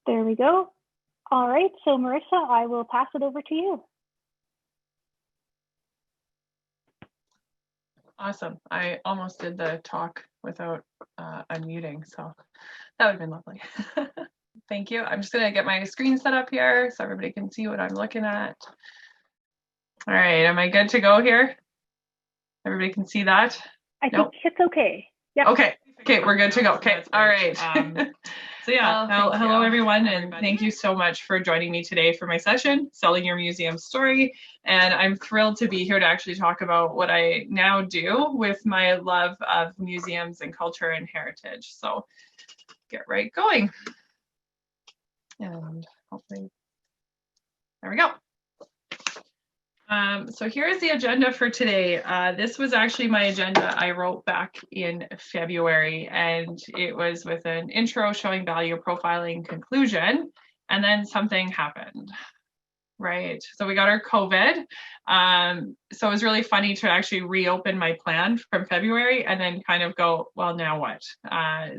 There we go. All right, so Merissa, I will pass it over to you. Awesome. I almost did the talk without unmuting, so that would have been lovely. Thank you. I'm just going to get my screen set up here so everybody can see what I'm looking at. All right, am I good to go here? Everybody can see that? I think it's okay. Yeah. Okay, we're good to go. Okay, all right. So yeah, hello everyone, and thank you so much for joining me today for my session, Selling Your Museum Story. And I'm thrilled to be here to actually talk about what I now do with my love of museums and culture and heritage. So get right going. And hopefully, there we go. So here's the agenda for today. This was actually my agenda I wrote back in February, and it was with an intro, showing value, profiling, conclusion, and then something happened, right? So we got our COVID. So it was really funny to actually reopen my plan from February and then kind of go, well, now what?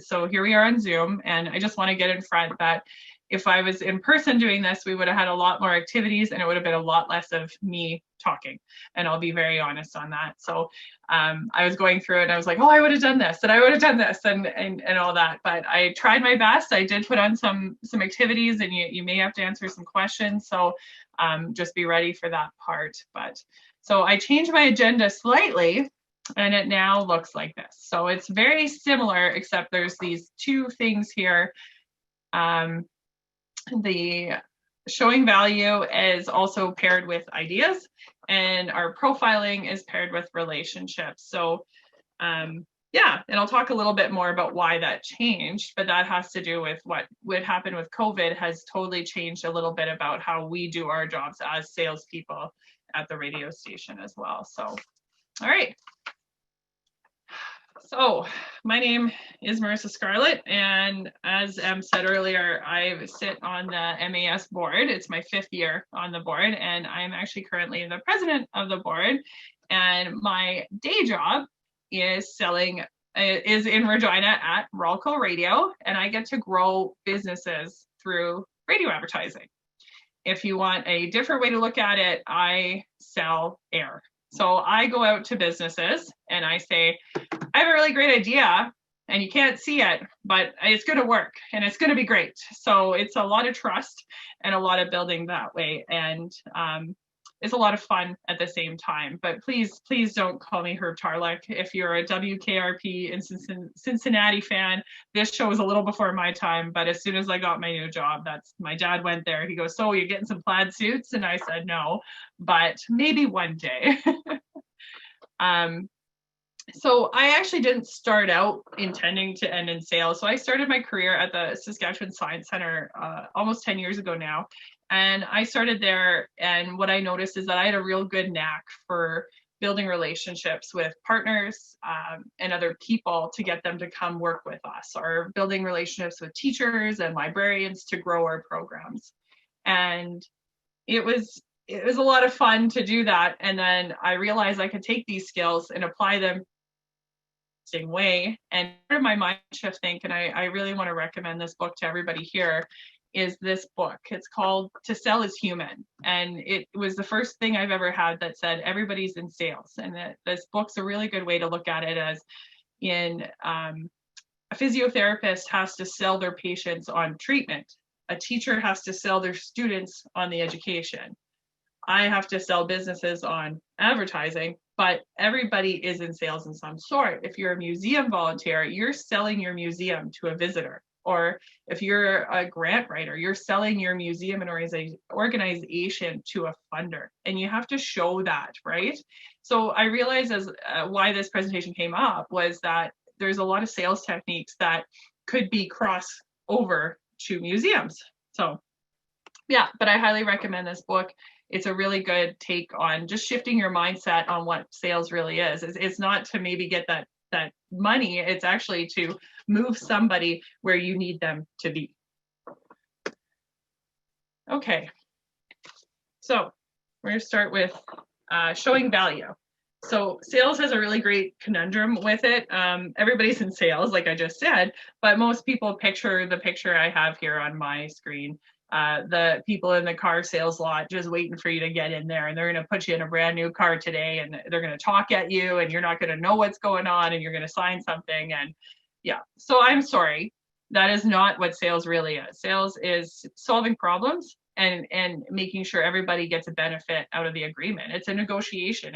So here we are on Zoom, and I just want to get in front that if I was in person doing this, we would have had a lot more activities and it would have been a lot less of me talking. And I'll be very honest on that. So I was going through it and I was like, oh, I would have done this and I would have done this and all that. But I tried my best. I did put on some activities, and you may have to answer some questions. So just be ready for that part. But so I changed my agenda slightly, and it now looks like this. So it's very similar, except there's these two things here. The showing value is also paired with ideas, and our profiling is paired with relationships. So yeah, and I'll talk a little bit more about why that changed, but that has to do with what would happen with COVID has totally changed a little bit about how we do our jobs as salespeople at the radio station as well. So, all right. So my name is Merissa Scarlett, and as Em said earlier, I sit on the MAS board. It's my 5th year on the board, and I'm actually currently the president of the board. And my day job is in Regina at Rolco Radio, and I get to grow businesses through radio advertising. If you want a different way to look at it, I sell air. So I go out to businesses and I say, I have a really great idea and you can't see it, but it's going to work and it's going to be great. So it's a lot of trust and a lot of building that way. And it's a lot of fun at the same time. But please don't call me Herb Tarlek. If you're a WKRP in Cincinnati fan, this show was a little before my time, but as soon as I got my new job, my dad went there. He goes, so you're getting some plaid suits? And I said, no, but maybe one day. So I actually didn't start out intending to end in sales. So I started my career at the Saskatchewan Science Center almost 10 years ago now. And I started there, and what I noticed is that I had a real good knack for building relationships with partners and other people to get them to come work with us, or building relationships with teachers and librarians to grow our programs. And it was a lot of fun to do that. And then I realized I could take these skills and apply them same way. And part of my mind shift think, and I really want to recommend this book to everybody here, is this book. It's called To Sell is Human. And it was the first thing I've ever had that said everybody's in sales. And that this book's a really good way to look at it, as in a physiotherapist has to sell their patients on treatment. A teacher has to sell their students on the education. I have to sell businesses on advertising, but everybody is in sales in some sort. If you're a museum volunteer, you're selling your museum to a visitor. Or if you're a grant writer, you're selling your museum and organization to a funder, and you have to show that, right? So I realized why this presentation came up was that there's a lot of sales techniques that could be cross over to museums. So yeah, but I highly recommend this book. It's a really good take on just shifting your mindset on what sales really is. It's not to maybe get that money, it's actually to move somebody where you need them to be. Okay, so we're going to start with showing value. So sales has a really great conundrum with it. Everybody's in sales, like I just said, but most people picture the picture I have here on my screen. The people in the car sales lot just waiting for you to get in there, and they're going to put you in a brand new car today, and they're going to talk at you, and you're not going to know what's going on, and you're going to sign something. And yeah, so I'm sorry. That is not what sales really is. Sales is solving problems and making sure everybody gets a benefit out of the agreement. It's a negotiation.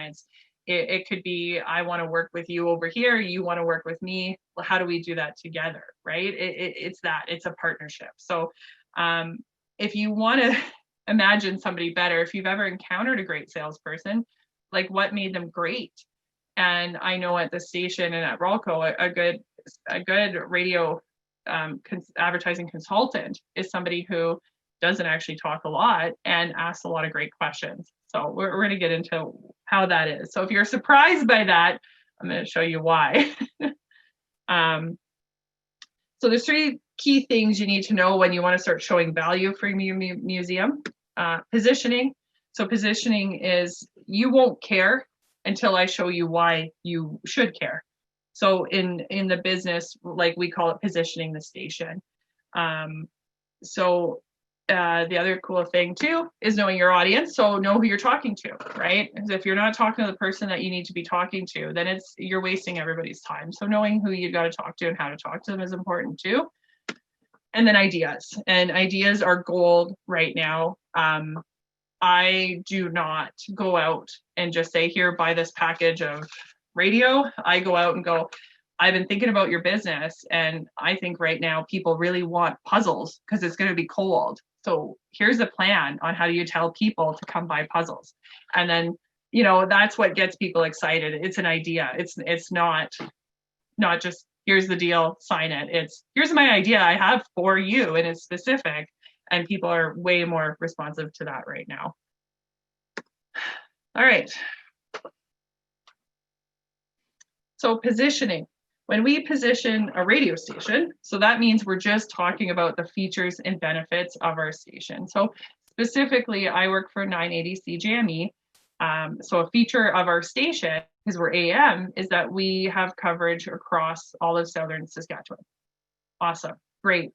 It could be, I want to work with you over here, you want to work with me. Well, how do we do that together, right? It's a partnership. So if you want to imagine somebody better, if you've ever encountered a great salesperson, like what made them great? And I know at the station and at Rolco, a good radio advertising consultant is somebody who doesn't actually talk a lot and asks a lot of great questions. So we're going to get into how that is. So if you're surprised by that, I'm going to show you why. So there's 3 key things you need to know when you want to start showing value for your museum. Positioning. So positioning is, you won't care until I show you why you should care. So in the business, like we call it positioning the station. The other cool thing too is knowing your audience. So know who you're talking to, right? Because if you're not talking to the person that you need to be talking to, then you're wasting everybody's time. So knowing who you got to talk to and how to talk to them is important too. And then ideas. And ideas are gold right now. I do not go out and just say, here, buy this package of radio. I go out and go, I've been thinking about your business, and I think right now people really want puzzles because it's going to be cold. So here's a plan on how do you tell people to come buy puzzles. And then, that's what gets people excited. It's an idea. It's not just, here's the deal, sign it. It's, here's my idea I have for you, and it's specific. And people are way more responsive to that right now. All right. So positioning. When we position a radio station, so that means we're just talking about the features and benefits of our station. So specifically, I work for 980 CJME. So a feature of our station, because we're AM, is that we have coverage across all of southern Saskatchewan. Awesome, great.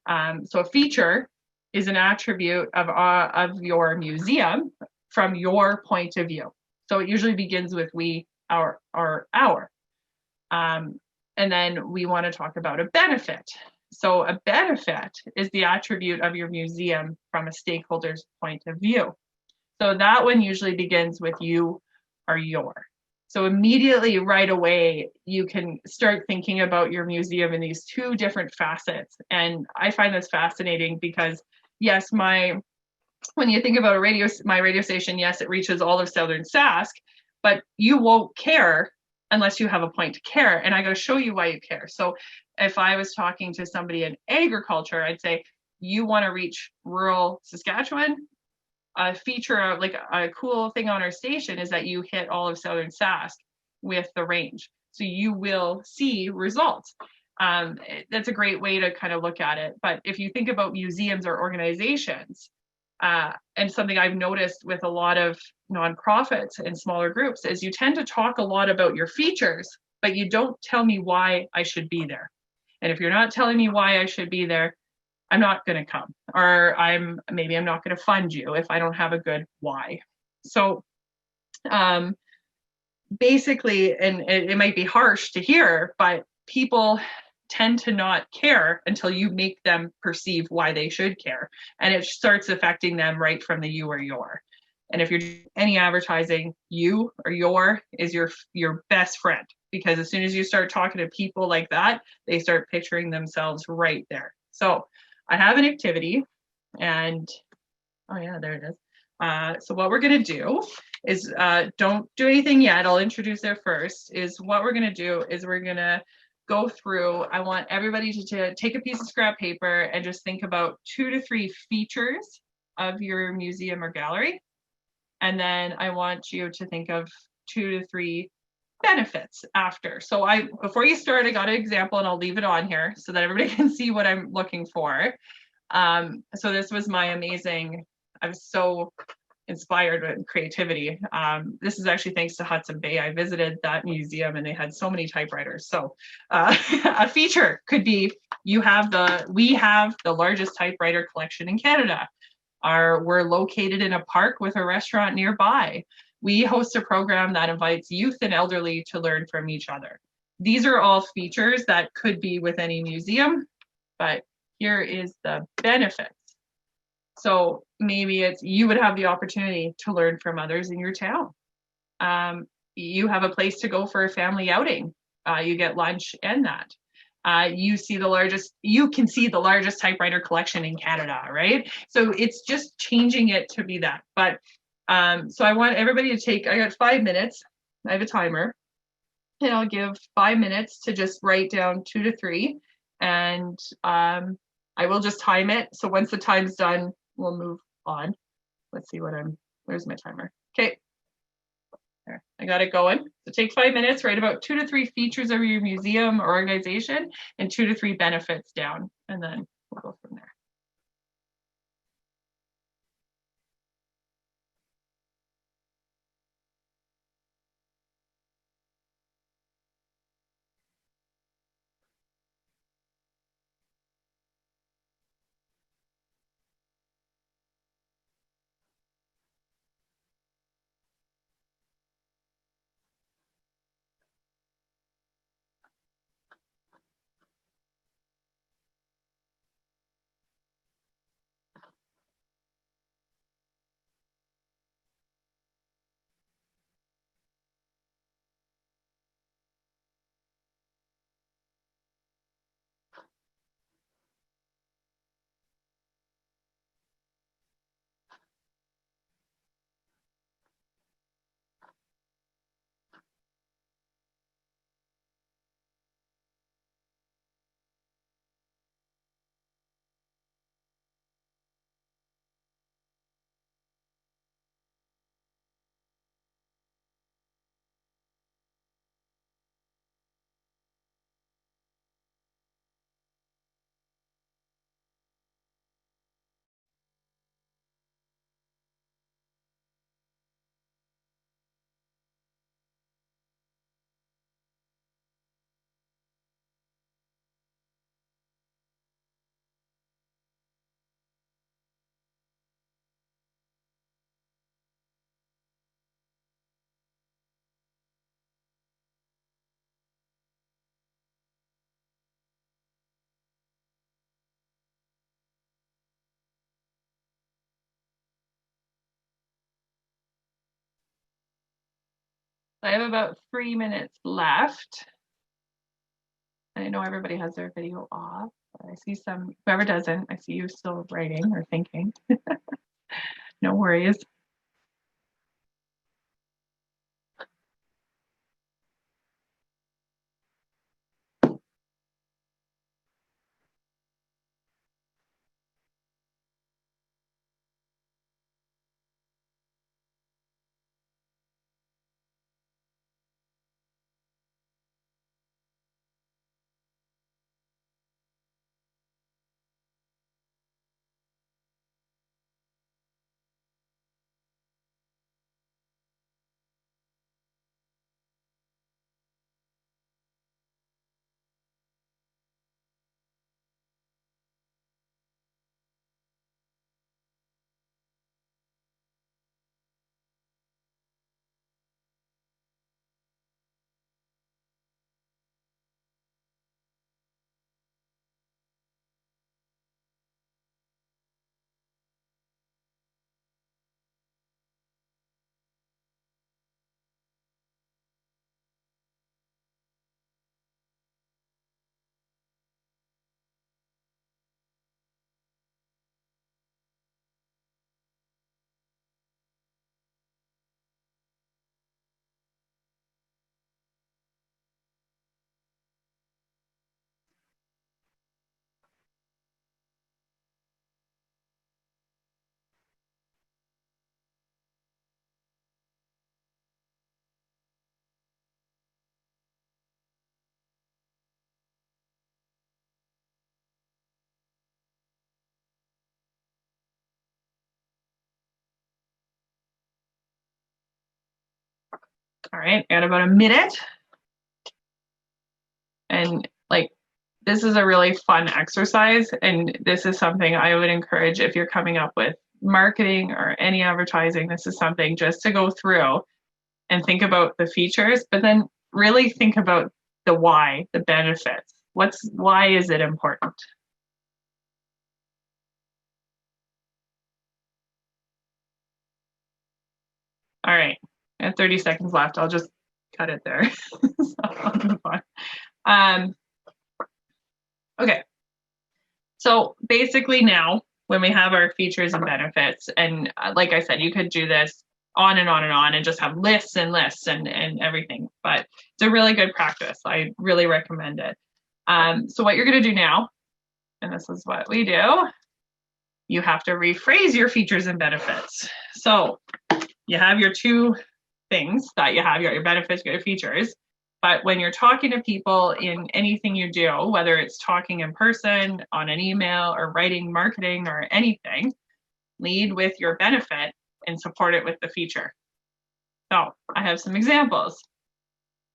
So a feature is an attribute of your museum from your point of view. So it usually begins with we, our. And then we want to talk about a benefit. So a benefit is the attribute of your museum from a stakeholder's point of view. So that one usually begins with you or your. So immediately right away, you can start thinking about your museum in these 2 different facets. And I find this fascinating because yes, when you think about my radio station, yes, it reaches all of southern Sask, but you won't care unless you have a point to care. And I got to show you why you care. So if I was talking to somebody in agriculture, I'd say, you want to reach rural Saskatchewan? A feature of, like, a cool thing on our station is that you hit all of southern Sask with the range. So you will see results. That's a great way to kind of look at it. But if you think about museums or organizations, and something I've noticed with a lot of nonprofits and smaller groups is you tend to talk a lot about your features, but you don't tell me why I should be there. And if you're not telling me why I should be there, I'm not going to come, or maybe I'm not going to fund you if I don't have a good why. So basically, and it might be harsh to hear, but people tend to not care until you make them perceive why they should care. And it starts affecting them right from the you or your. And if you're doing any advertising, you or your is your best friend, because as soon as you start talking to people like that, they start picturing themselves right there. So I have an activity, and oh yeah, there it is. So what we're going to do is, don't do anything yet. I'll introduce there first. Is what we're going to do is we're going to go through. I want everybody to take a piece of scrap paper and just think about 2 to 3 features of your museum or gallery. And then I want you to think of 2 to 3 benefits after. So before you start, I got an example, and I'll leave it on here so that everybody can see what I'm looking for. So this was my amazing, I was so inspired with creativity. This is actually thanks to Hudson Bay. I visited that museum and they had so many typewriters. So a feature could be we have the largest typewriter collection in Canada. We're located in a park with a restaurant nearby. We host a program that invites youth and elderly to learn from each other. These are all features that could be with any museum, but here is the benefits. So maybe you would have the opportunity to learn from others in your town. You have a place to go for a family outing. You get lunch and that. You can see the largest typewriter collection in Canada, right? So it's just changing it to be that. But so I want everybody to I got 5 minutes. I have a timer. And I'll give 5 minutes to just write down 2 to 3. And I will just time it. So once the time's done, we'll move on. Let's see where's my timer? Okay. There, I got it going. So take 5 minutes, write about 2 to 3 features of your museum or organization and 2 to 3 benefits down. And then we'll go from there. I have about 3 minutes left. I know everybody has their video off, but I see whoever doesn't, I see you still writing or thinking. No worries. All right, got about a minute. And like, this is a really fun exercise. And this is something I would encourage if you're coming up with marketing or any advertising, this is something just to go through and think about the features, but then really think about the why, the benefits. Why is it important? All right, I have 30 seconds left. I'll just cut it there. So I'll move on. Okay, so basically now when we have our features and benefits, and like I said, you could do this on and on and on and just have lists and lists and everything, but it's a really good practice. I really recommend it. So what you're going to do now, and this is what we do, you have to rephrase your features and benefits. So you have your two things that you have, your benefits, your features. But when you're talking to people in anything you do, whether it's talking in person, on an email, or writing marketing or anything, lead with your benefit and support it with the feature. So I have some examples.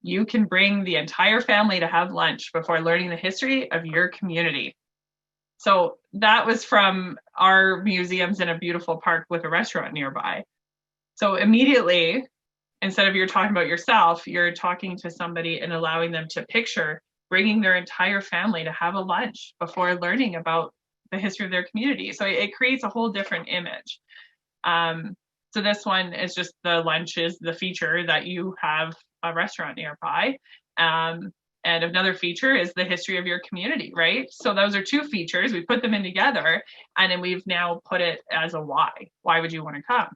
You can bring the entire family to have lunch before learning the history of your community. So that was from our museums in a beautiful park with a restaurant nearby. So immediately, instead of you're talking about yourself, you're talking to somebody and allowing them to picture bringing their entire family to have a lunch before learning about the history of their community. So it creates a whole different image. So this one is just the lunch is the feature that you have a restaurant nearby. And another feature is the history of your community, right? So those are two features. We put them in together, and then we've now put it as a why. Why would you want to come?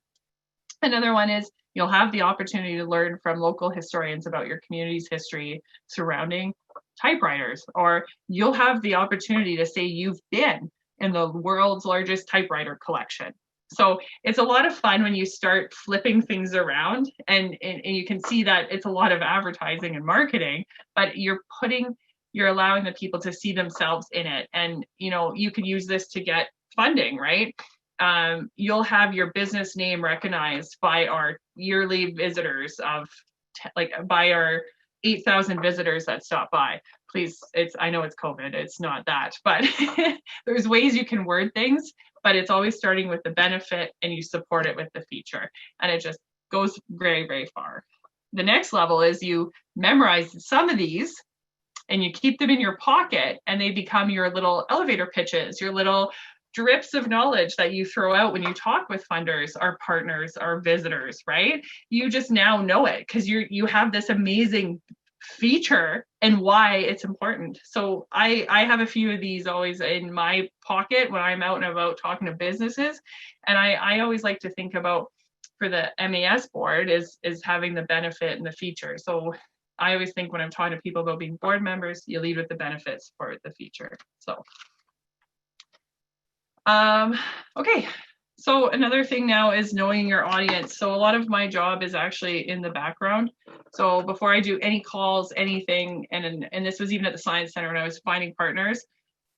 Another one is you'll have the opportunity to learn from local historians about your community's history surrounding typewriters, or you'll have the opportunity to say you've been in the world's largest typewriter collection. So it's a lot of fun when you start flipping things around, and you can see that it's a lot of advertising and marketing, but you're allowing the people to see themselves in it. And you can use this to get funding, right? You'll have your business name recognized by our yearly visitors by our 8,000 visitors that stop by. Please, I know it's COVID, it's not that, but there's ways you can word things, but it's always starting with the benefit and you support it with the feature. And it just goes very, very far. The next level is you memorize some of these and you keep them in your pocket, and they become your little elevator pitches, your little drips of knowledge that you throw out when you talk with funders, our partners, our visitors, right? You just now know it because you have this amazing feature and why it's important. So I have a few of these always in my pocket when I'm out and about talking to businesses. And I always like to think about, for the MAS board, is having the benefit and the feature. So I always think when I'm talking to people about being board members, you lead with the benefits for the feature. So okay, so another thing now is knowing your audience. So a lot of my job is actually in the background. So before I do any calls, anything, and this was even at the Science Center when I was finding partners,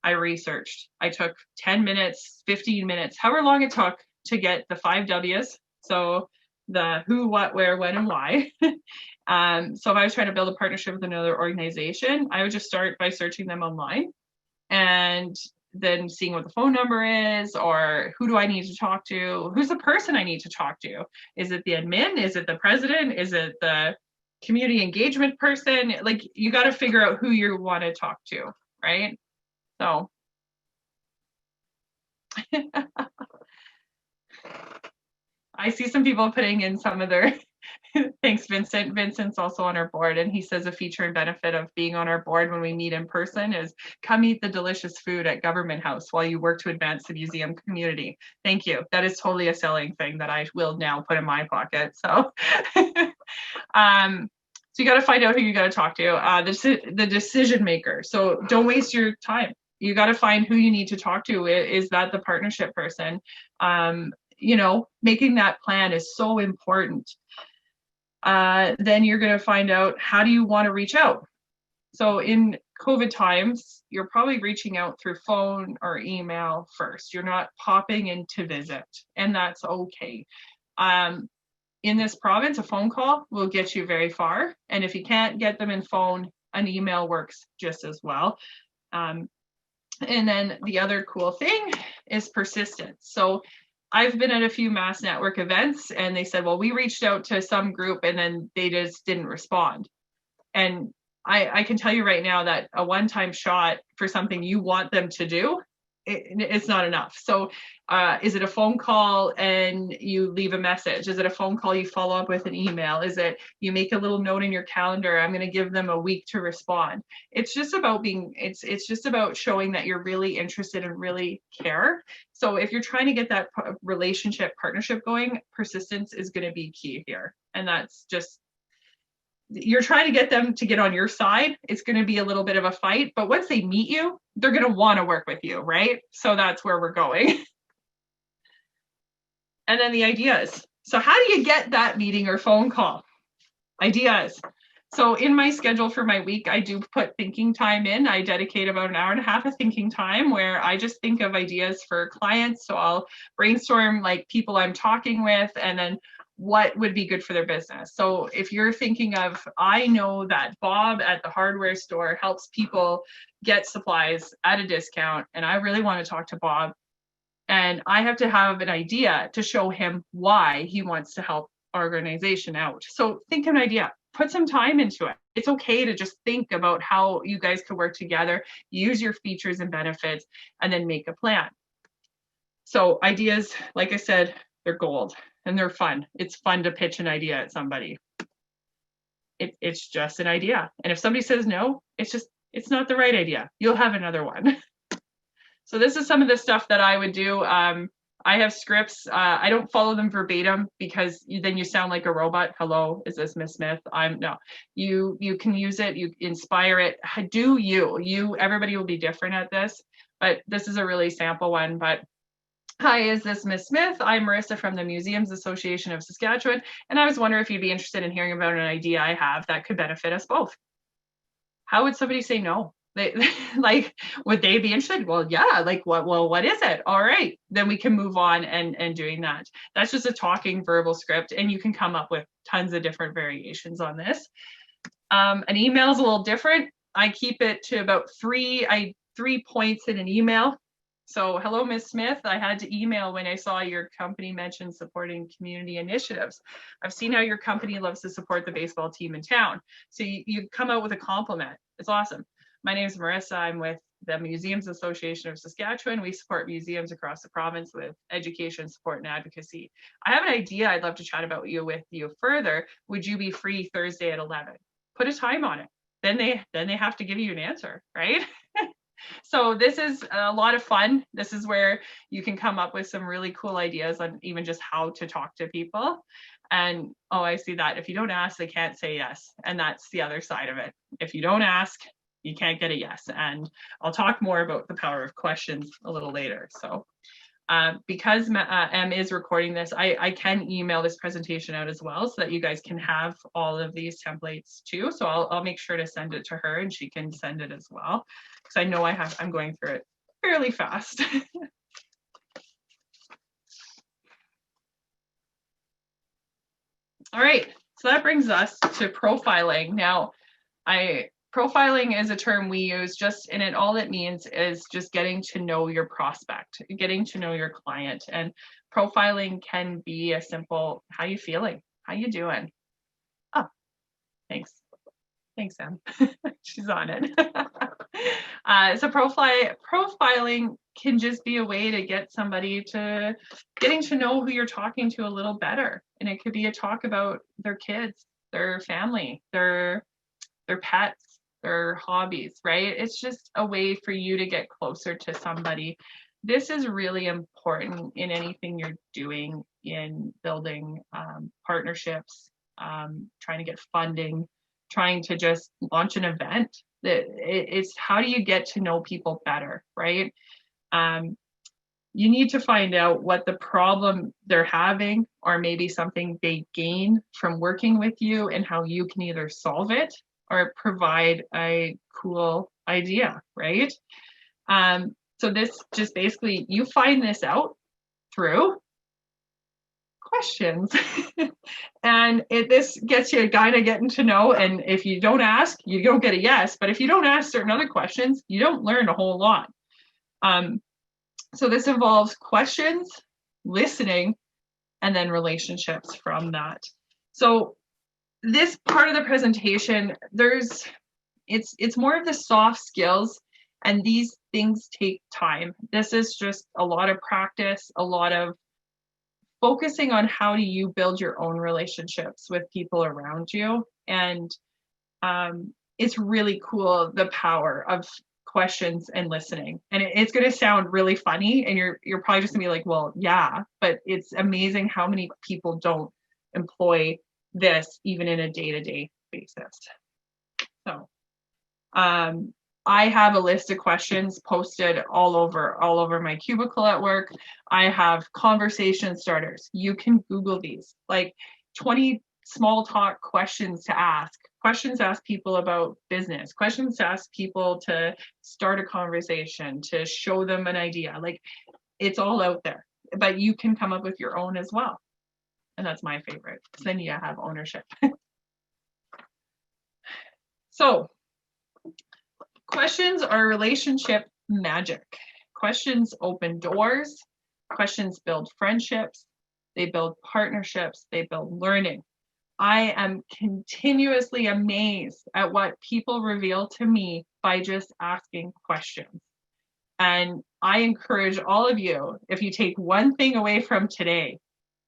I researched. I took 10 minutes, 15 minutes, however long it took to get the 5 W's. So the who, what, where, when, and why. So if I was trying to build a partnership with another organization, I would just start by searching them online and then seeing what the phone number is, or who do I need to talk to? Who's the person I need to talk to? Is it the admin? Is it the president? Is it the community engagement person? Like, you got to figure out who you want to talk to, right? So I see some people putting in some of their thanks, Vincent. Vincent's also on our board, and he says a feature and benefit of being on our board when we meet in person is come eat the delicious food at Government House while you work to advance the museum community. Thank you. That is totally a selling thing that I will now put in my pocket. So, so you got to find out who you got to talk to. The decision maker. So don't waste your time. You got to find who you need to talk to. Is that the partnership person? Making that plan is so important. Then you're going to find out, how do you want to reach out? So in COVID times, you're probably reaching out through phone or email first. You're not popping in to visit, and that's okay. in this province, a phone call will get you very far. And if you can't get them in phone, an email works just as well. And then the other cool thing is persistence. So I've been at a few mass network events and they said, well, we reached out to some group and then they just didn't respond. And I can tell you right now that a one-time shot for something you want them to do, it's not enough. So is it a phone call and you leave a message? Is it a phone call you follow up with an email? Is it you make a little note in your calendar, I'm going to give them a week to respond? It's just about it's just about showing that you're really interested and really care. So if you're trying to get that partnership going, persistence is going to be key here. And that's just, you're trying to get them to get on your side. It's going to be a little bit of a fight, but once they meet you, they're going to want to work with you, right? So that's where we're going. And then the ideas. So how do you get that meeting or phone call? Ideas. So in my schedule for my week, I do put thinking time in. I dedicate about an hour and a half of thinking time where I just think of ideas for clients. So I'll brainstorm like people I'm talking with and then what would be good for their business. So if you're thinking of, I know that Bob at the hardware store helps people get supplies at a discount, and I really want to talk to Bob, and I have to have an idea to show him why he wants to help our organization out. So think of an idea, put some time into it. It's okay to just think about how you guys could work together, use your features and benefits, and then make a plan. So ideas, like I said, they're gold. And they're fun. It's fun to pitch an idea at somebody. It's just an idea. And if somebody says no, it's not the right idea. You'll have another one. So this is some of the stuff that I would do. I have scripts. I don't follow them verbatim because then you sound like a robot. Hello, is this Miss Smith? No. You can use it. You inspire it. Do you? Everybody will be different at this, but this is a really sample one. But hi, is this Miss Smith? I'm Merissa from the Museums Association of Saskatchewan, and I was wondering if you'd be interested in hearing about an idea I have that could benefit us both. How would somebody say no? Like, would they be interested? Well, yeah, like what? Well, what is it? All right, then we can move on and doing that. That's just a talking verbal script, and you can come up with tons of different variations on this. An email is a little different. I keep it to about three points in an email. So, hello, Ms. Smith. I had to email when I saw your company mention supporting community initiatives. I've seen how your company loves to support the baseball team in town. So you come out with a compliment. It's awesome. My name is Merissa. I'm with the Museums Association of Saskatchewan. We support museums across the province with education, support, and advocacy. I have an idea I'd love to chat about with you further. Would you be free Thursday at 11? Put a time on it. Then they have to give you an answer, right? So this is a lot of fun. This is where you can come up with some really cool ideas on even just how to talk to people. And oh, I see that. If you don't ask, they can't say yes. And that's the other side of it. If you don't ask, you can't get a yes. And I'll talk more about the power of questions a little later. So because Em is recording this, I can email this presentation out as well so that you guys can have all of these templates too. So I'll make sure to send it to her and she can send it as well. Because I know I'm going through it fairly fast. All right, so that brings us to profiling. Now, profiling is a term we use and all it means is just getting to know your prospect, getting to know your client. And profiling can be a simple, how you feeling? How you doing? Oh, thanks. Thanks, Em. She's on it. So profiling can just be a way to get somebody to getting to know who you're talking to a little better. And it could be a talk about their kids, their family, their pets, their hobbies, right? It's just a way for you to get closer to somebody. This is really important in anything you're doing in building partnerships, trying to get funding, trying to just launch an event. It's how do you get to know people better, right? You need to find out what the problem they're having or maybe something they gain from working with you and how you can either solve it or provide a cool idea, right? So this just basically, you find this out through questions. And this gets you kind of getting to know. And if you don't ask, you don't get a yes. But if you don't ask certain other questions, you don't learn a whole lot. So this involves questions, listening, and then relationships from that. So this part of the presentation, it's more of the soft skills, and these things take time. This is just a lot of practice, a lot of focusing on how do you build your own relationships with people around you. And it's really cool, the power of questions and listening. And it's going to sound really funny, and you're probably just gonna be like, well, yeah, but it's amazing how many people don't employ this even in a day-to-day basis. So I have a list of questions posted all over my cubicle at work. I have conversation starters. You can Google these, like 20 small talk questions to ask people about business, questions to ask people to start a conversation, to show them an idea. Like, it's all out there, but you can come up with your own as well. And that's my favorite, because then you have ownership. So questions are relationship magic. Questions open doors. Questions build friendships. They build partnerships. They build learning. I am continuously amazed at what people reveal to me by just asking questions. And I encourage all of you, if you take one thing away from today,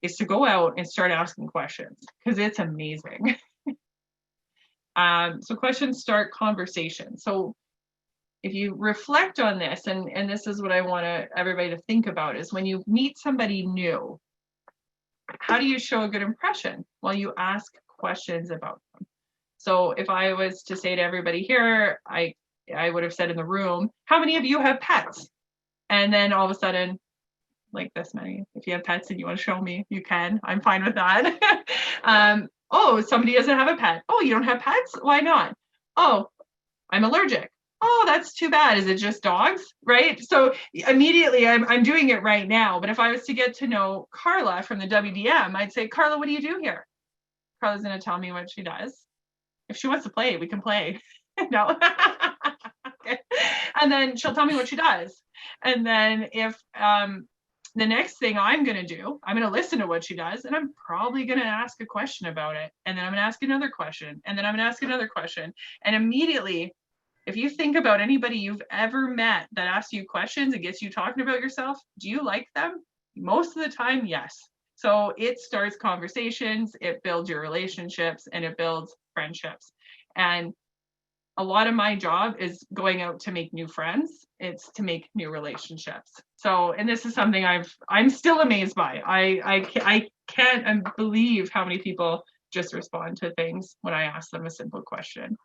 is to go out and start asking questions, because it's amazing. So questions start conversations. So if you reflect on this, and this is what I want everybody to think about, is when you meet somebody new, how do you show a good impression? Well, you ask questions about them. So if I was to say to everybody here, I would have said in the room, how many of you have pets? And then all of a sudden, like this many. If you have pets and you want to show me, you can. I'm fine with that. Oh, somebody doesn't have a pet. Oh, you don't have pets? Why not? Oh, I'm allergic. Oh, that's too bad. Is it just dogs? Right? So immediately I'm doing it right now. But if I was to get to know Carla from the WDM, I'd say, Carla, what do you do here? Carla's going to tell me what she does. If she wants to play, we can play. No. Okay. And then she'll tell me what she does. And then if the next thing I'm going to do, I'm going to listen to what she does, and I'm probably going to ask a question about it. And then I'm going to ask another question. And then I'm going to ask another question. And immediately, if you think about anybody you've ever met that asks you questions and gets you talking about yourself, do you like them? Most of the time, yes. So it starts conversations, it builds your relationships, and it builds friendships. And a lot of my job is going out to make new friends. It's to make new relationships. So, and this is something I'm still amazed by. I can't believe how many people just respond to things when I ask them a simple question.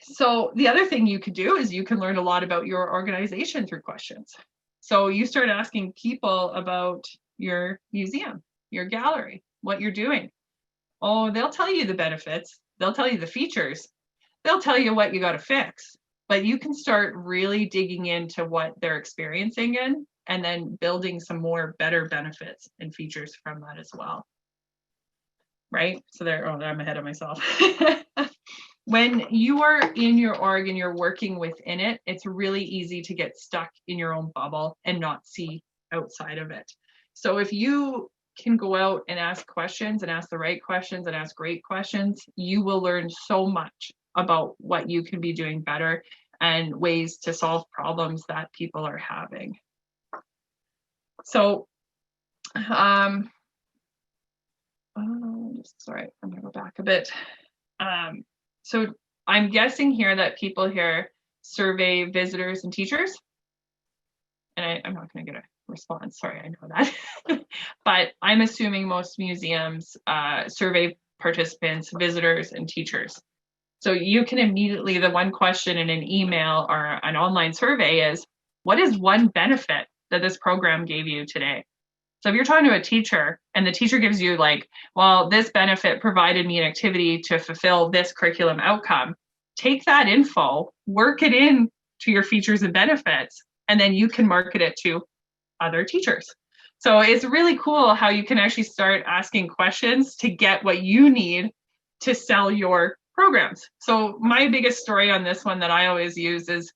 So the other thing you could do is you can learn a lot about your organization through questions. So you start asking people about your museum, your gallery, what you're doing. Oh, they'll tell you the benefits. They'll tell you the features. They'll tell you what you got to fix. But you can start really digging into what they're experiencing in, and then building some more better benefits and features from that as well. Right? So I'm ahead of myself. When you are in your org and you're working within it, it's really easy to get stuck in your own bubble and not see outside of it. So if you can go out and ask questions, and ask the right questions, and ask great questions, you will learn so much about what you can be doing better and ways to solve problems that people are having. So, sorry, I'm gonna go back a bit. So I'm guessing here that people here survey visitors and teachers. And I'm not going to get a response. Sorry, I know that. But I'm assuming most museums survey participants, visitors, and teachers. So you can immediately, the one question in an email or an online survey is, what is one benefit that this program gave you today? So if you're talking to a teacher and the teacher gives you like, well, this benefit provided me an activity to fulfill this curriculum outcome, take that info, work it in to your features and benefits, and then you can market it to other teachers. So it's really cool how you can actually start asking questions to get what you need to sell your programs. So my biggest story on this one that I always use is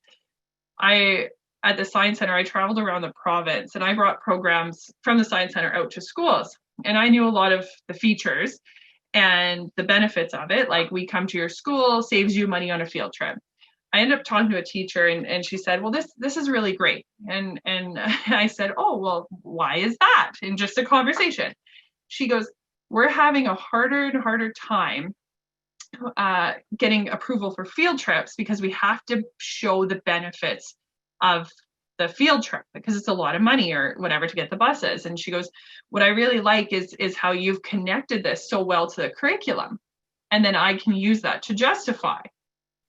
at the Science Center, I traveled around the province and I brought programs from the Science Center out to schools. And I knew a lot of the features and the benefits of it. Like, we come to your school, saves you money on a field trip. I ended up talking to a teacher and she said, well, this is really great. And I said, oh, well, why is that? In just a conversation. She goes, we're having a harder and harder time getting approval for field trips because we have to show the benefits of the field trip because it's a lot of money or whatever to get the buses. And she goes, what I really like is how you've connected this so well to the curriculum. And then I can use that to justify.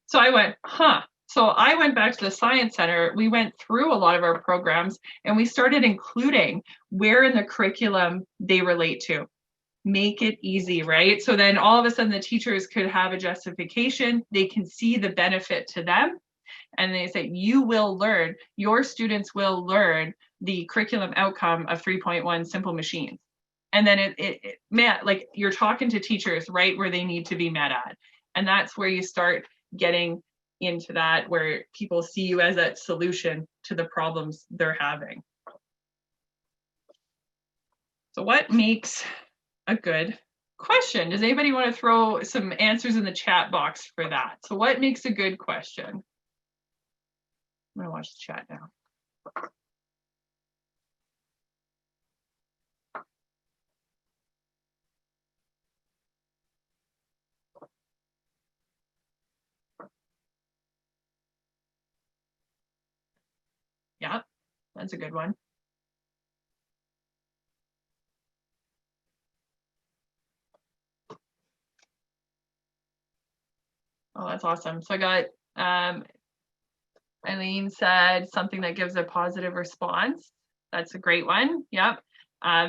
So I went, huh. So I went back to the Science Center. We went through a lot of our programs and we started including where in the curriculum they relate to. Make it easy, right? So then all of a sudden the teachers could have a justification. They can see the benefit to them. And they say, you will learn, your students will learn the curriculum outcome of 3.1 simple machines. And then like, you're talking to teachers right where they need to be met at. And that's where you start getting into that, where people see you as that solution to the problems they're having. So what makes a good question? Does anybody want to throw some answers in the chat box for that? So what makes a good question? I'm gonna watch the chat now. Yeah, that's a good one. Oh, that's awesome. So I got Eileen said something that gives a positive response. That's a great one. Yep.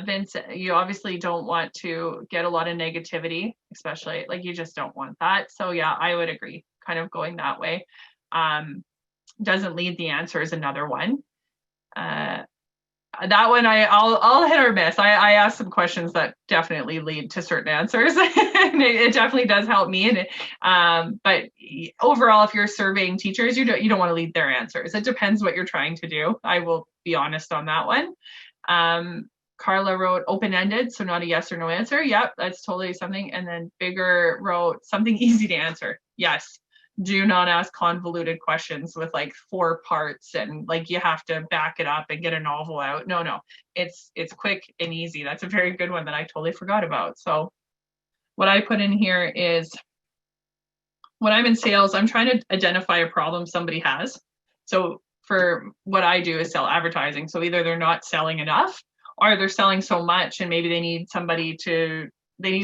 Vince, you obviously don't want to get a lot of negativity, especially like you just don't want that. So yeah, I would agree. Kind of going that way. Doesn't lead the answer is another one. That one I'll hit or miss. I ask some questions that definitely lead to certain answers. And it definitely does help me. And but overall, if you're surveying teachers, you don't want to lead their answers. It depends what you're trying to do. I will be honest on that one. Carla wrote open-ended, so not a yes or no answer. Yep, that's totally something. And then Bigger wrote something easy to answer. Yes. Do not ask convoluted questions with like 4 parts and like you have to back it up and get a novel out. No, it's quick and easy. That's a very good one that I totally forgot about. So what I put in here is, when I'm in sales, I'm trying to identify a problem somebody has. So for what I do is sell advertising. So either they're not selling enough or they're selling so much and maybe they need to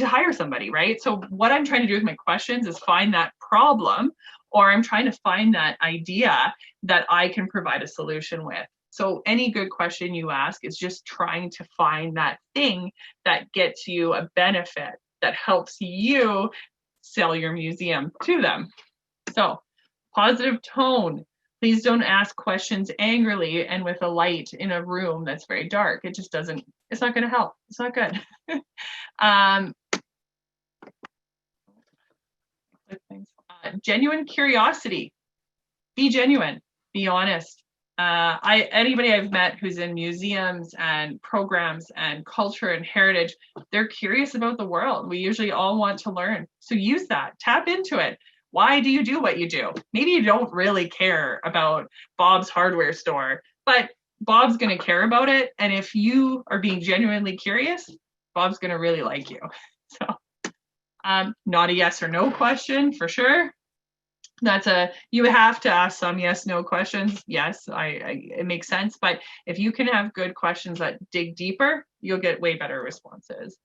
hire somebody, right? So what I'm trying to do with my questions is find that problem, or I'm trying to find that idea that I can provide a solution with. So any good question you ask is just trying to find that thing that gets you a benefit that helps you sell your museum to them. So positive tone. Please don't ask questions angrily and with a light in a room that's very dark. It just doesn't, it's not going to help. It's not good. Genuine curiosity. Be genuine. Be honest. Anybody I've met who's in museums and programs and culture and heritage, they're curious about the world. We usually all want to learn. So use that. Tap into it. Why do you do what you do? Maybe you don't really care about Bob's hardware store, but Bob's going to care about it. And if you are being genuinely curious, Bob's going to really like you. So not a yes or no question for sure. You have to ask some yes, no questions. Yes, it makes sense. But if you can have good questions that dig deeper, you'll get way better responses.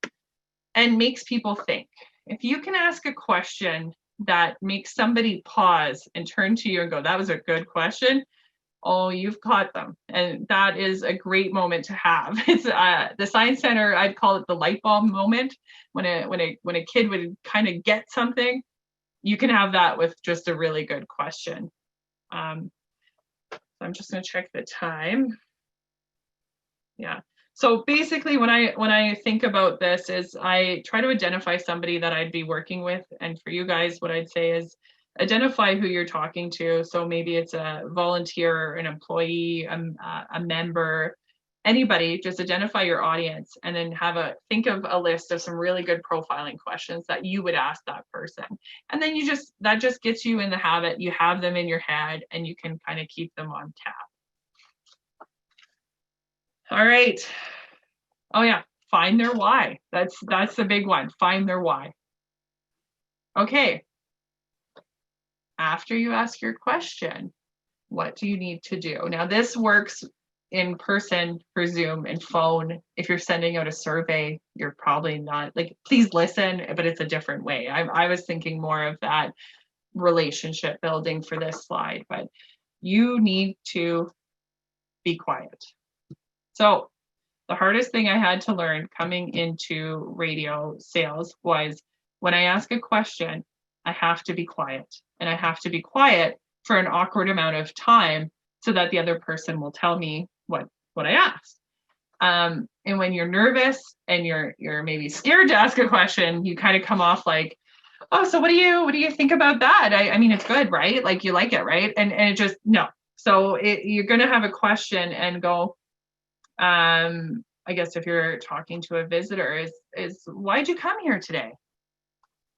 And makes people think. If you can ask a question that makes somebody pause and turn to you and go, that was a good question, oh, you've caught them. And that is a great moment to have. It's the Science Center, I'd call it the light bulb moment. When a kid would kind of get something, you can have that with just a really good question. So I'm just going to check the time. Yeah. So basically when I think about this is I try to identify somebody that I'd be working with. And for you guys, what I'd say is identify who you're talking to. So maybe it's a volunteer, an employee, a member, anybody. Just identify your audience and then think of a list of some really good profiling questions that you would ask that person. And then that just gets you in the habit. You have them in your head and you can kind of keep them on tap. All right. Oh yeah, find their why. That's the big one. Find their why. Okay. After you ask your question, what do you need to do? Now this works in person for Zoom and phone. If you're sending out a survey, you're probably not like, please listen, but it's a different way. I was thinking more of that relationship building for this slide, but you need to be quiet. So the hardest thing I had to learn coming into radio sales was when I ask a question, I have to be quiet. And I have to be quiet for an awkward amount of time so that the other person will tell me what I asked. And when you're nervous and you're maybe scared to ask a question, you kind of come off like, oh, so what do you think about that? I mean, it's good, right? Like you like it, right? And it just, no. So you're going to have a question and go, I guess if you're talking to a visitor is why'd you come here today?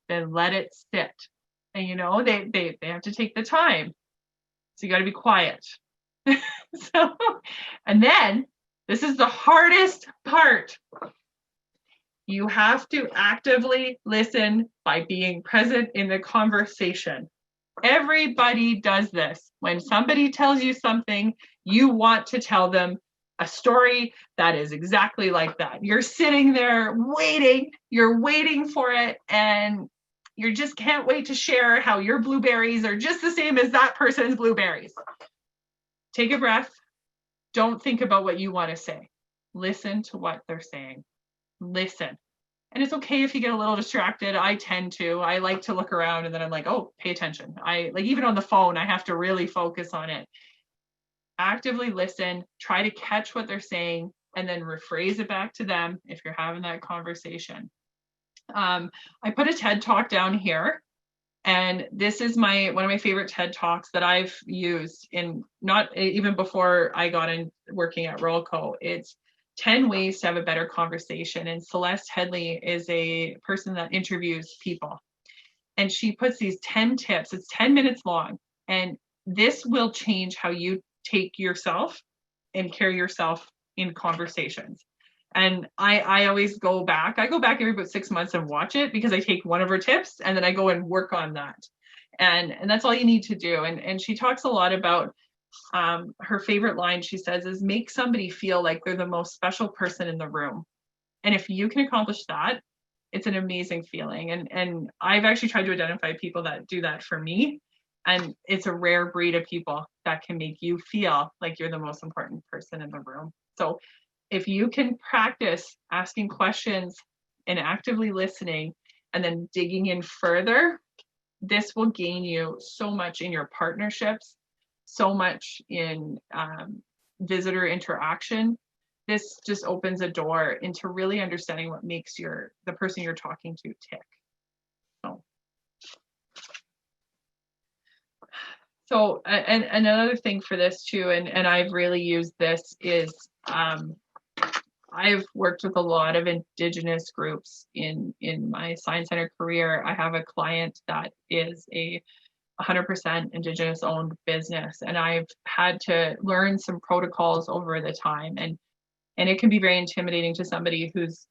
Then let it sit. And they have to take the time. So you got to be quiet. And then this is the hardest part. You have to actively listen by being present in the conversation. Everybody does this. When somebody tells you something, you want to tell them a story that is exactly like that. You're sitting there waiting, you're waiting for it, and you just can't wait to share how your blueberries are just the same as that person's blueberries. Take a breath. Don't think about what you want to say. Listen to what they're saying. Listen. And it's okay if you get a little distracted. I tend to. I like to look around and then I'm like, oh, pay attention. Even on the phone, I have to really focus on it. Actively listen, try to catch what they're saying, and then rephrase it back to them if you're having that conversation. I put a TED Talk down here, and this is one of my favorite TED Talks that I've used in not even before I got in working at Royalco. It's 10 ways to have a better conversation. And Celeste Headley is a person that interviews people. And she puts these 10 tips. It's 10 minutes long. And this will change how you take yourself and carry yourself in conversations. And I always go back. I go back every about 6 months and watch it because I take one of her tips and then I go and work on that. And that's all you need to do. And she talks a lot about her favorite line, she says, is make somebody feel like they're the most special person in the room. And if you can accomplish that, it's an amazing feeling. And I've actually tried to identify people that do that for me. And it's a rare breed of people that can make you feel like you're the most important person in the room. So if you can practice asking questions and actively listening and then digging in further, this will gain you so much in your partnerships, so much in visitor interaction. This just opens a door into really understanding what makes the person you're talking to tick. So, and another thing for this too, and I've really used this is, I've worked with a lot of Indigenous groups in my Science Center career. I have a client that is a 100% Indigenous owned business, and I've had to learn some protocols over the time, and it can be very intimidating to somebody who's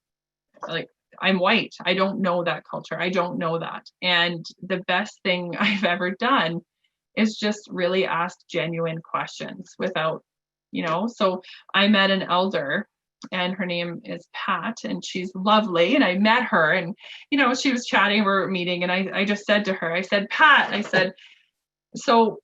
like, I'm white, I don't know that culture, I don't know that. And the best thing I've ever done is just really ask genuine questions without, so I met an elder and her name is Pat and she's lovely. And I met her and, she was chatting, we were meeting, and I just said to her, I said, Pat, I said, so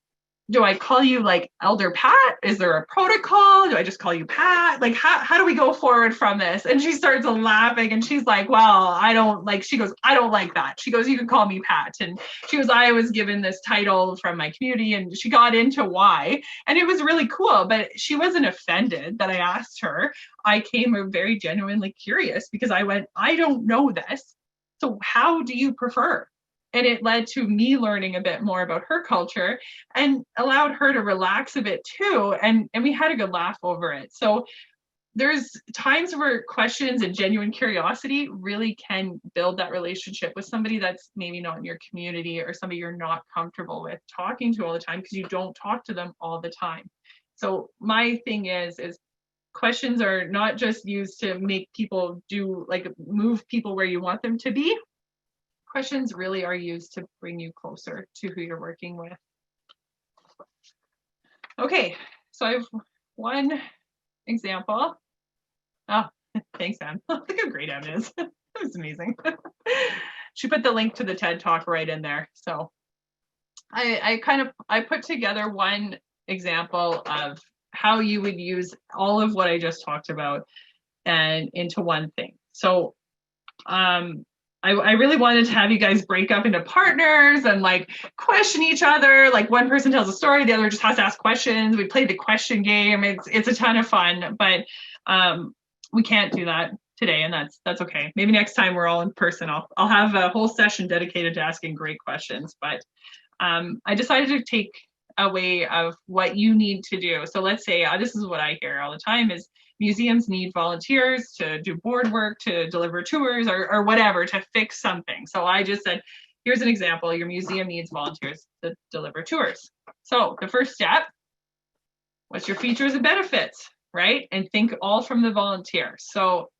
do I call you like Elder Pat? Is there a protocol? Do I just call you Pat? Like, how do we go forward from this? And she starts laughing and she's like, well, I don't like, she goes, I don't like that. She goes, you can call me Pat. And she goes, I was given this title from my community, and she got into why. And it was really cool, but she wasn't offended that I asked her. I came very genuinely curious because I went, I don't know this. So how do you prefer? And it led to me learning a bit more about her culture and allowed her to relax a bit too. And we had a good laugh over it. So there's times where questions and genuine curiosity really can build that relationship with somebody that's maybe not in your community or somebody you're not comfortable with talking to all the time because you don't talk to them all the time. So my thing is questions are not just used to make people do, like, move people where you want them to be. Questions really are used to bring you closer to who you're working with. Okay, so I have one example. Oh, thanks, Em. Look how great Em is. That was amazing. She put the link to the TED Talk right in there. So I put together one example of how you would use all of what I just talked about and into one thing. So I really wanted to have you guys break up into partners and like question each other. Like one person tells a story, the other just has to ask questions. We played the question game. It's a ton of fun, but we can't do that today, and that's okay. Maybe next time we're all in person, I'll have a whole session dedicated to asking great questions. But I decided to take a way of what you need to do. So let's say this is what I hear all the time is museums need volunteers to do board work, to deliver tours, or whatever, to fix something. So I just said, here's an example. Your museum needs volunteers to deliver tours. So the first step, what's your features and benefits, right? And think all from the volunteer. So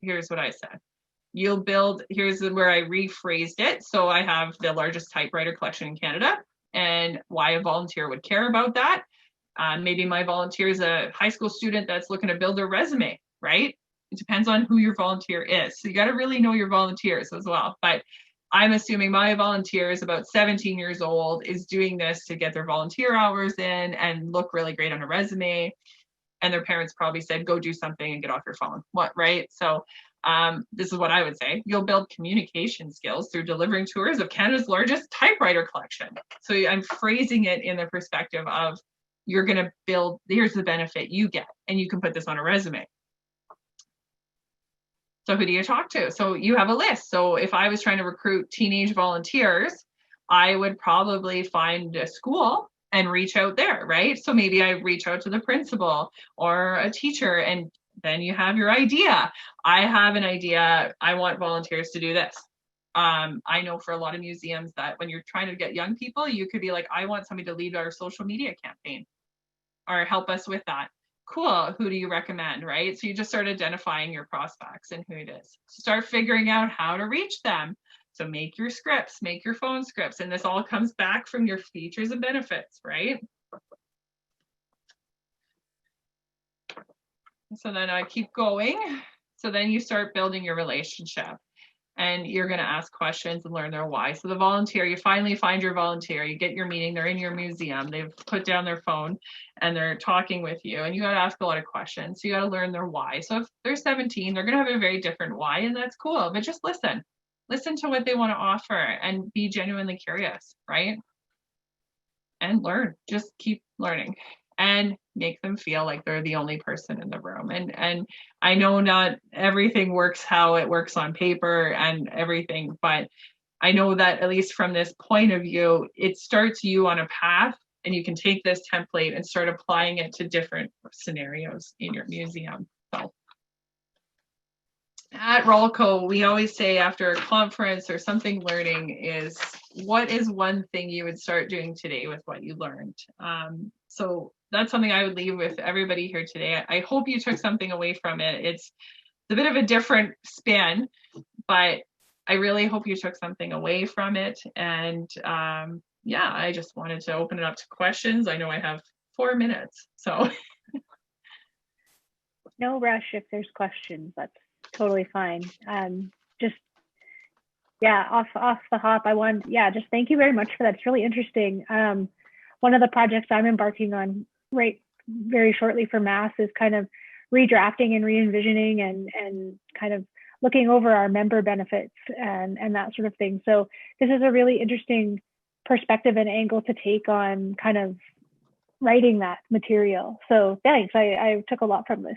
here's what I said. You'll build, here's where I rephrased it. So I have the largest typewriter collection in Canada, and why a volunteer would care about that. Maybe my volunteer is a high school student that's looking to build their resume, right? It depends on who your volunteer is. So you got to really know your volunteers as well. But I'm assuming my volunteer is about 17 years old, is doing this to get their volunteer hours in and look really great on a resume. And their parents probably said, go do something and get off your phone. What, right? So this is what I would say. You'll build communication skills through delivering tours of Canada's largest typewriter collection. So I'm phrasing it in the perspective of you're going to build, here's the benefit you get, and you can put this on a resume. So who do you talk to? So you have a list. So if I was trying to recruit teenage volunteers, I would probably find a school and reach out there, right? So maybe I reach out to the principal or a teacher, and then you have your idea. I have an idea. I want volunteers to do this. I know for a lot of museums that when you're trying to get young people, you could be like, I want somebody to lead our social media campaign or help us with that. Cool. Who do you recommend, right? So you just start identifying your prospects and who it is. Start figuring out how to reach them. So make your scripts, make your phone scripts, and this all comes back from your features and benefits, right? So then I keep going. So then you start building your relationship, and you're going to ask questions and learn their why. So the volunteer, you finally find your volunteer, you get your meeting, they're in your museum, they've put down their phone and they're talking with you, and you got to ask a lot of questions. So you got to learn their why. So if they're 17, they're going to have a very different why, and that's cool, but just listen to what they want to offer and be genuinely curious, right? And learn, just keep learning and make them feel like they're the only person in the room. And I know not everything works how it works on paper and everything, but I know that at least from this point of view, it starts you on a path, and you can take this template and start applying it to different scenarios in your museum. So at Rolco, we always say after a conference or something learning is, what is one thing you would start doing today with what you learned? So that's something I would leave with everybody here today. I hope you took something away from it. It's a bit of a different spin, but I really hope you took something away from it. And yeah, I just wanted to open it up to questions. I know I have 4 minutes, so. No rush if there's questions. That's totally fine. Just, yeah, off the hop, just thank you very much for that. It's really interesting. one of the projects I'm embarking on right very shortly for Mass is kind of redrafting and re-envisioning and kind of looking over our member benefits and that sort of thing. So this is a really interesting perspective and angle to take on kind of writing that material. So thanks, I took a lot from this.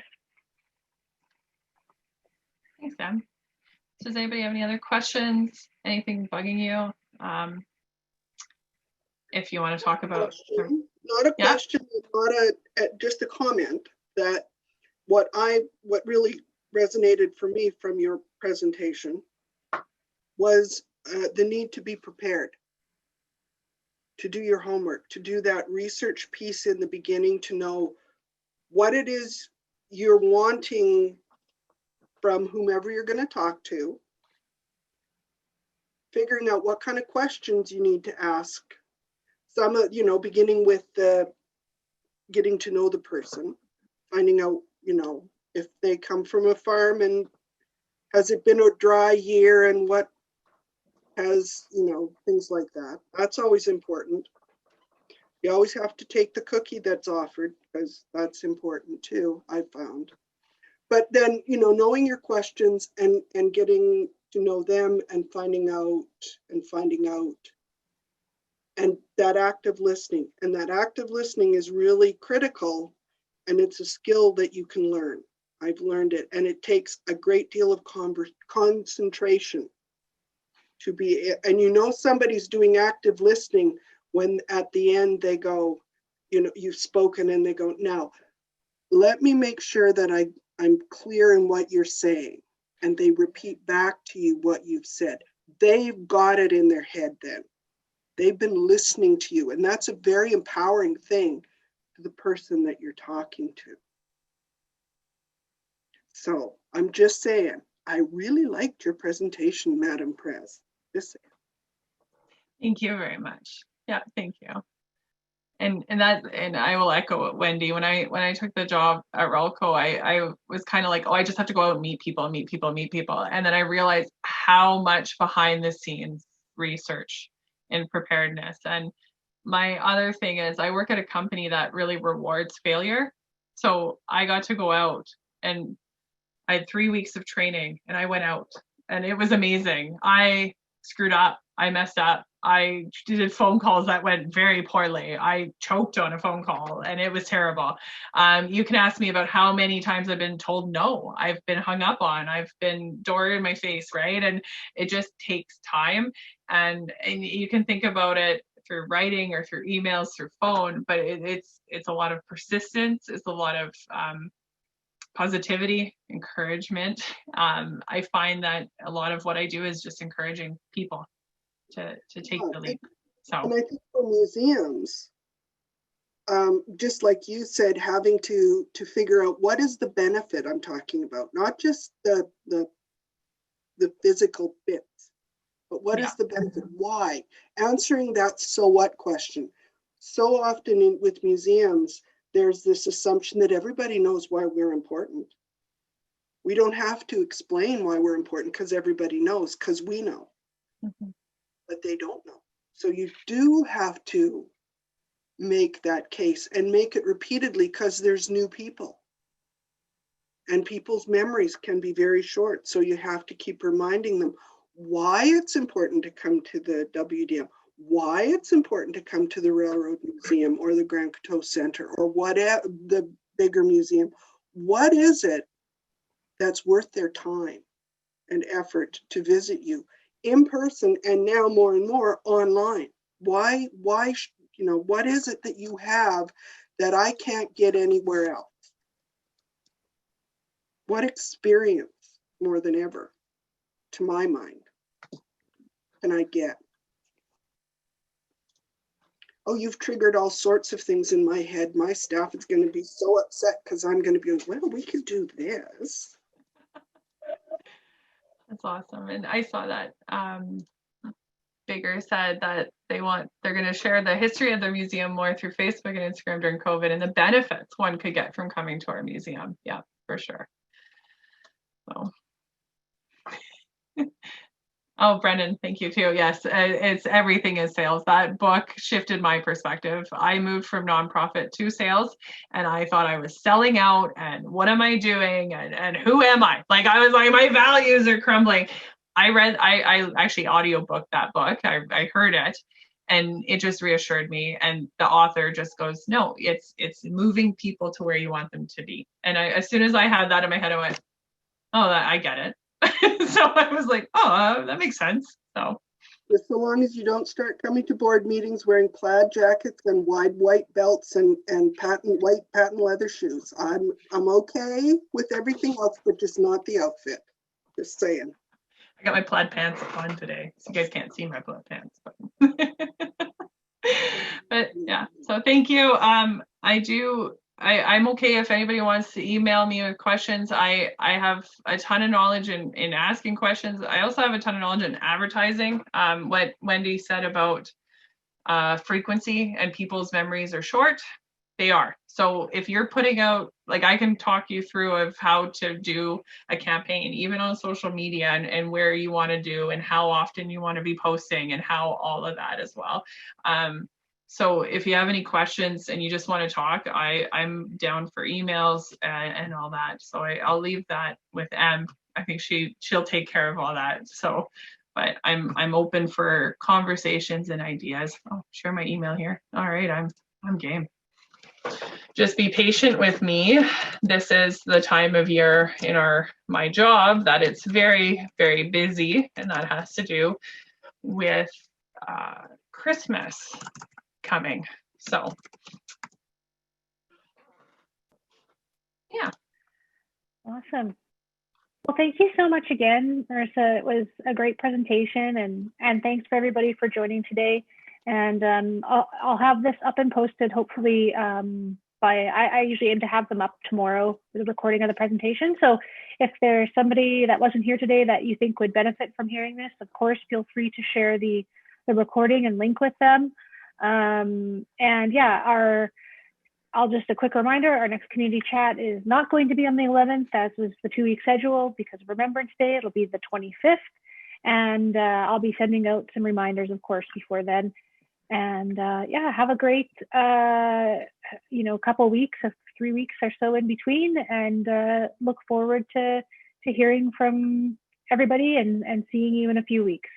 Thanks, Sam. So does anybody have any other questions? Anything bugging you? If you want to talk about. Not a question, not just a comment that what really resonated for me from your presentation was the need to be prepared, to do your homework, to do that research piece in the beginning, to know what it is you're wanting from whomever you're going to talk to, figuring out what kind of questions you need to ask. Some, beginning with the getting to know the person, finding out, if they come from a farm and has it been a dry year and what has, things like that. That's always important. You always have to take the cookie that's offered because that's important too, I found. But then, knowing your questions and getting to know them and finding out. And that active listening. And that active listening is really critical, and it's a skill that you can learn. I've learned it, and it takes a great deal of concentration to be, and somebody's doing active listening when at the end they go, you've spoken, and they go, now, let me make sure that I'm clear in what you're saying. And they repeat back to you what you've said. They've got it in their head then. They've been listening to you, and that's a very empowering thing to the person that you're talking to. So I'm just saying, I really liked your presentation, Madam Prez. Just saying. Thank you very much. Yeah, thank you. And I will echo Wendy. When I took the job at Relco, I was kind of like, oh, I just have to go out and meet people. And then I realized how much behind the scenes research and preparedness. And my other thing is I work at a company that really rewards failure. So I got to go out, and I had 3 weeks of training, and I went out, and it was amazing. I screwed up. I messed up. I did phone calls that went very poorly. I choked on a phone call, and it was terrible. You can ask me about how many times I've been told no, I've been hung up on, I've been door in my face, right? And it just takes time. And you can think about it through writing or through emails, through phone, but it's a lot of persistence. It's a lot of positivity, encouragement. I find that a lot of what I do is just encouraging people to take the leap. So, and I think for museums, just like you said, having to figure out what is the benefit I'm talking about, not just the physical bits, but what is the benefit? Why? Answering that so what question. So often with museums, there's this assumption that everybody knows why we're important. We don't have to explain why we're important because everybody knows, because we know. Mm-hmm. But they don't know. So you do have to make that case and make it repeatedly because there's new people. And people's memories can be very short. So you have to keep reminding them why it's important to come to the WDM, why it's important to come to the Railroad Museum or the Grand Coteau Center or whatever, the bigger museum. What is it that's worth their time and effort to visit you in person, and now more and more online? Why, what is it that you have that I can't get anywhere else? What experience, more than ever, to my mind, can I get? Oh, you've triggered all sorts of things in my head. My staff is going to be so upset because I'm going to be like, well, we could do this. That's awesome. And I saw that Bigger said that they're going to share the history of their museum more through Facebook and Instagram during COVID, and the benefits one could get from coming to our museum. Yeah, for sure. So Oh, Brendan, thank you too. Yes, it's everything is sales. That book shifted my perspective. I moved from nonprofit to sales, and I thought I was selling out and what am I doing and who am I? Like I was like, my values are crumbling. I actually audiobooked that book. I heard it and it just reassured me. And the author just goes, no, it's moving people to where you want them to be. And as soon as I had that in my head, I went, oh, I get it. So I was like, oh, that makes sense. So Just so long as you don't start coming to board meetings wearing plaid jackets and wide white belts and white patent leather shoes. I'm okay with everything else, but just not the outfit. Just saying. I got my plaid pants on today. So you guys can't see my plaid pants, but but yeah. So thank you. I'm okay if anybody wants to email me with questions. I have a ton of knowledge in asking questions. I also have a ton of knowledge in advertising. What Wendy said about frequency and people's memories are short, they are. So if you're putting out, like I can talk you through of how to do a campaign, even on social media and where you want to do and how often you want to be posting and how all of that as well. So if you have any questions and you just want to talk, I'm down for emails and all that. So I'll leave that with Em. I think she'll take care of all that. So, but I'm open for conversations and ideas. I'll share my email here. All right, I'm game. Just be patient with me. This is the time of year in my job that it's very, very busy, and that has to do with Christmas coming. So yeah. Awesome. Well, thank you so much again, Merissa. It was a great presentation, and thanks for everybody for joining today. And I'll have this up and posted hopefully I usually aim to have them up tomorrow, the recording of the presentation. So if there's somebody that wasn't here today that you think would benefit from hearing this, of course, feel free to share the recording and link with them. And yeah, a quick reminder, our next community chat is not going to be on the 11th, as was the 2-week schedule, because of Remembrance Day. It'll be the 25th. And I'll be sending out some reminders, of course, before then. And yeah, have a great, couple weeks, 3 weeks or so in between, and look forward to hearing from everybody and seeing you in a few weeks.